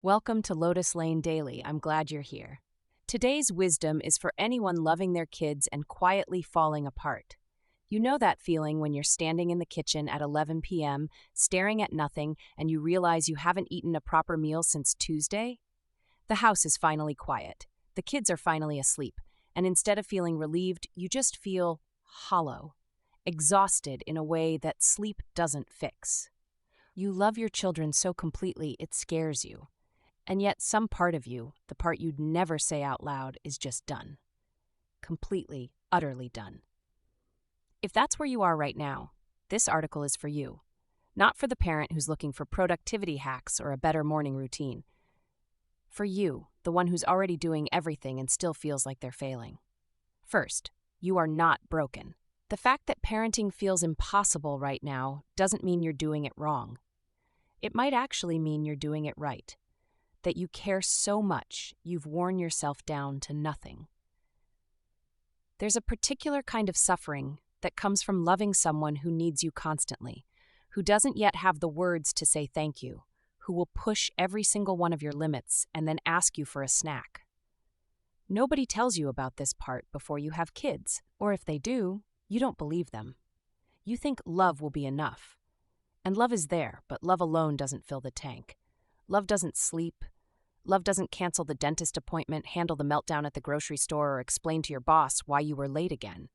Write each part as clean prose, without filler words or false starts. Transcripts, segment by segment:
Welcome to Lotus Lane Daily. I'm glad you're here. Today's wisdom is for anyone loving their kids and quietly falling apart. You know that feeling when you're standing in the kitchen at 11 p.m., staring at nothing, and you realize you haven't eaten a proper meal since Tuesday? The house is finally quiet. The kids are finally asleep. And instead of feeling relieved, you just feel hollow, exhausted in a way that sleep doesn't fix. You love your children so completely it scares you. And yet, some part of you, the part you'd never say out loud, is just done. Completely, utterly done. If that's where you are right now, this article is for you. Not for the parent who's looking for productivity hacks or a better morning routine. For you, the one who's already doing everything and still feels like they're failing. First, you are not broken. The fact that parenting feels impossible right now doesn't mean you're doing it wrong. It might actually mean you're doing it right. That you care so much, you've worn yourself down to nothing. There's a particular kind of suffering that comes from loving someone who needs you constantly, who doesn't yet have the words to say thank you, who will push every single one of your limits and then ask you for a snack. Nobody tells you about this part before you have kids, or if they do, you don't believe them. You think love will be enough. And love is there, but love alone doesn't fill the tank. Love doesn't sleep. Love doesn't cancel the dentist appointment, handle the meltdown at the grocery store, or explain to your boss why you were late again.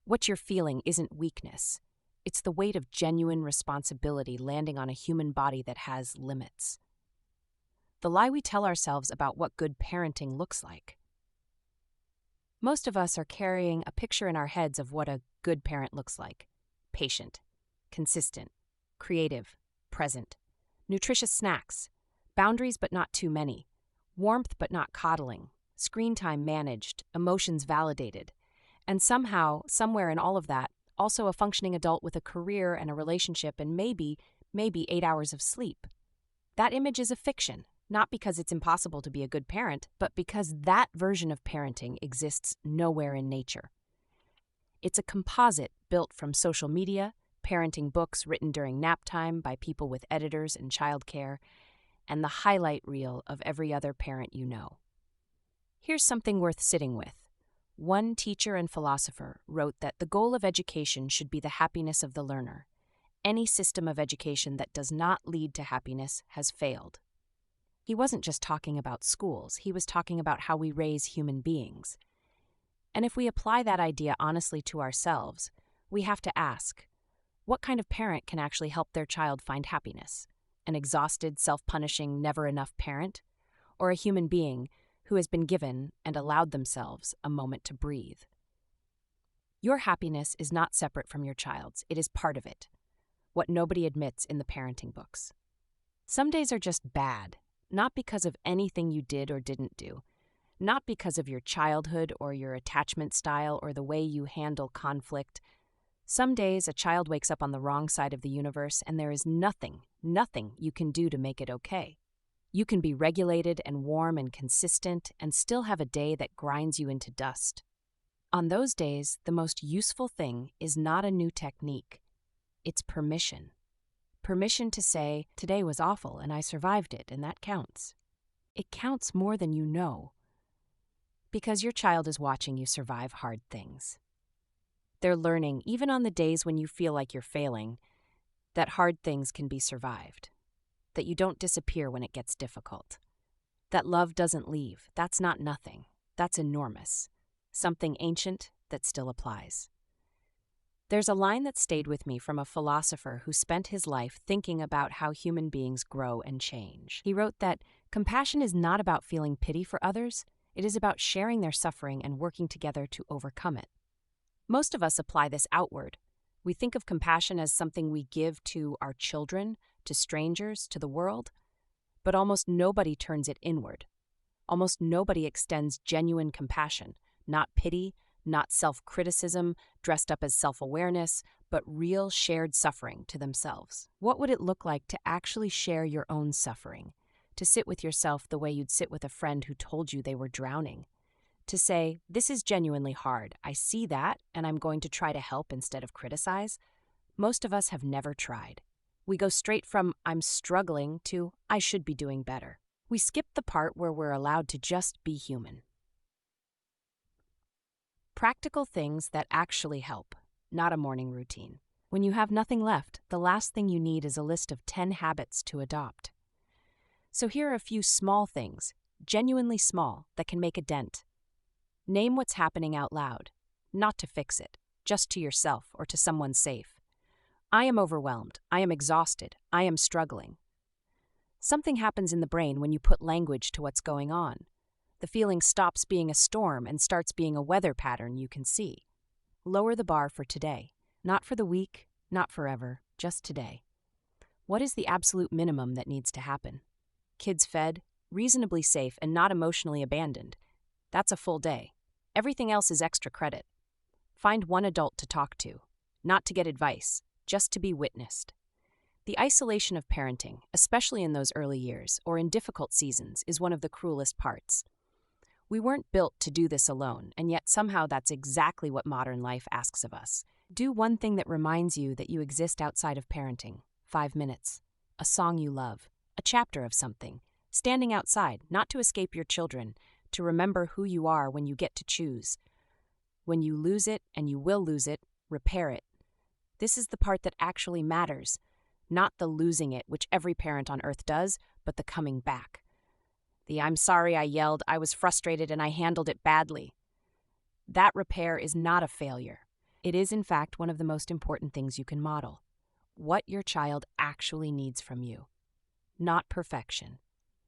What you're feeling isn't weakness. It's the weight of genuine responsibility landing on a human body that has limits. The lie we tell ourselves about what good parenting looks like. Most of us are carrying a picture in our heads of what a good parent looks like. Patient, consistent, creative, present, nutritious snacks, boundaries but not too many, warmth but not coddling, screen time managed, emotions validated, and somehow, somewhere in all of that, also a functioning adult with a career and a relationship and maybe 8 hours of sleep. That image is a fiction, not because it's impossible to be a good parent, but because that version of parenting exists nowhere in nature. It's a composite built from social media, parenting books written during nap time by people with editors and childcare, and the highlight reel of every other parent you know. Here's something worth sitting with. One teacher and philosopher wrote that the goal of education should be the happiness of the learner. Any system of education that does not lead to happiness has failed. He wasn't just talking about schools, he was talking about how we raise human beings. And if we apply that idea honestly to ourselves, we have to ask, what kind of parent can actually help their child find happiness? An exhausted, self-punishing, never-enough parent? Or a human being who has been given and allowed themselves a moment to breathe? Your happiness is not separate from your child's. It is part of it. What nobody admits in the parenting books. Some days are just bad, not because of anything you did or didn't do, not because of your childhood or your attachment style or the way you handle conflict. Some days a child wakes up on the wrong side of the universe and there is nothing you can do to make it okay. You can be regulated and warm and consistent and still have a day that grinds you into dust. On those days, the most useful thing is not a new technique. It's permission. Permission to say, today was awful and I survived it, and that counts. It counts more than you know. Because your child is watching you survive hard things. They're learning, even on the days when you feel like you're failing, that hard things can be survived. That you don't disappear when it gets difficult. That love doesn't leave. That's not nothing. That's enormous. Something ancient that still applies. There's a line that stayed with me from a philosopher who spent his life thinking about how human beings grow and change. He wrote that compassion is not about feeling pity for others. It is about sharing their suffering and working together to overcome it. Most of us apply this outward. We think of compassion as something we give to our children, to strangers, to the world, but almost nobody turns it inward. Almost nobody extends genuine compassion, not pity, not self-criticism dressed up as self-awareness, but real shared suffering to themselves. What would it look like to actually share your own suffering? To sit with yourself the way you'd sit with a friend who told you they were drowning? To say, this is genuinely hard, I see that, and I'm going to try to help instead of criticize? Most of us have never tried. We go straight from, I'm struggling, to, I should be doing better. We skip the part where we're allowed to just be human. Practical things that actually help, not a morning routine. When you have nothing left, the last thing you need is a list of 10 habits to adopt. So here are a few small things, genuinely small, that can make a dent. Name what's happening out loud, not to fix it, just to yourself or to someone safe. I am overwhelmed. I am exhausted. I am struggling. Something happens in the brain when you put language to what's going on. The feeling stops being a storm and starts being a weather pattern you can see. Lower the bar for today. Not for the week, not forever, just today. What is the absolute minimum that needs to happen? Kids fed, reasonably safe, and not emotionally abandoned. That's a full day. Everything else is extra credit. Find one adult to talk to, not to get advice, just to be witnessed. The isolation of parenting, especially in those early years or in difficult seasons, is one of the cruelest parts. We weren't built to do this alone, and yet somehow that's exactly what modern life asks of us. Do one thing that reminds you that you exist outside of parenting. 5 minutes. A song you love. A chapter of something. Standing outside, not to escape your children, to remember who you are when you get to choose. When you lose it, and you will lose it, repair it. This is the part that actually matters. Not the losing it, which every parent on earth does, but the coming back. The "I'm sorry I yelled, I was frustrated and I handled it badly." That repair is not a failure. It is, in fact, one of the most important things you can model. What your child actually needs from you. Not perfection.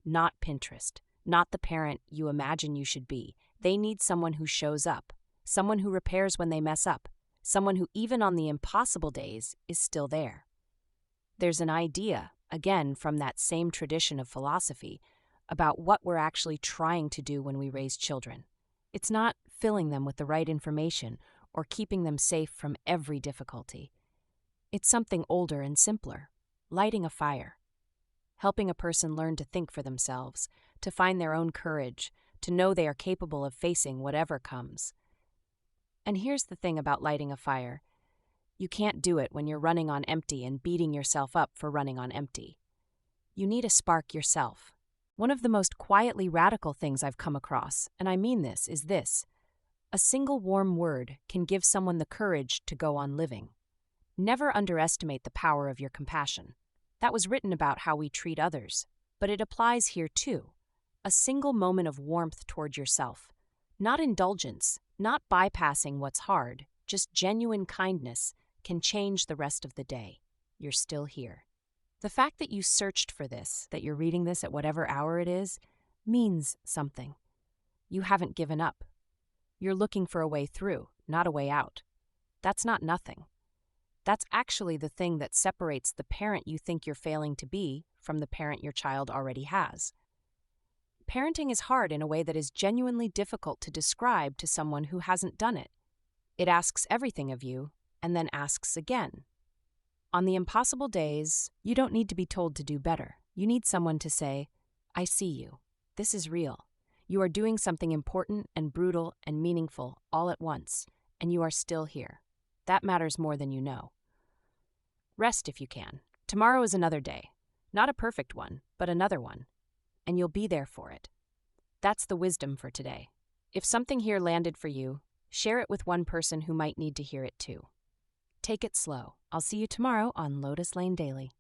Not Pinterest. Not the parent you imagine you should be. They need someone who shows up. Someone who repairs when they mess up. Someone who, even on the impossible days, is still there. There's an idea, again from that same tradition of philosophy, about what we're actually trying to do when we raise children. It's not filling them with the right information or keeping them safe from every difficulty. It's something older and simpler, lighting a fire, helping a person learn to think for themselves, to find their own courage, to know they are capable of facing whatever comes. And here's the thing about lighting a fire. You can't do it when you're running on empty and beating yourself up for running on empty. You need a spark yourself. One of the most quietly radical things I've come across, and I mean this, is this. A single warm word can give someone the courage to go on living. Never underestimate the power of your compassion. That was written about how we treat others, but it applies here too. A single moment of warmth toward yourself. Not indulgence, not bypassing what's hard, just genuine kindness can change the rest of the day. You're still here. The fact that you searched for this, that you're reading this at whatever hour it is, means something. You haven't given up. You're looking for a way through, not a way out. That's not nothing. That's actually the thing that separates the parent you think you're failing to be from the parent your child already has. Parenting is hard in a way that is genuinely difficult to describe to someone who hasn't done it. It asks everything of you, and then asks again. On the impossible days, you don't need to be told to do better. You need someone to say, "I see you. This is real. You are doing something important and brutal and meaningful all at once, and you are still here. That matters more than you know." Rest if you can. Tomorrow is another day. Not a perfect one, but another one. And you'll be there for it. That's the wisdom for today. If something here landed for you, share it with one person who might need to hear it too. Take it slow. I'll see you tomorrow on Lotus Lane Daily.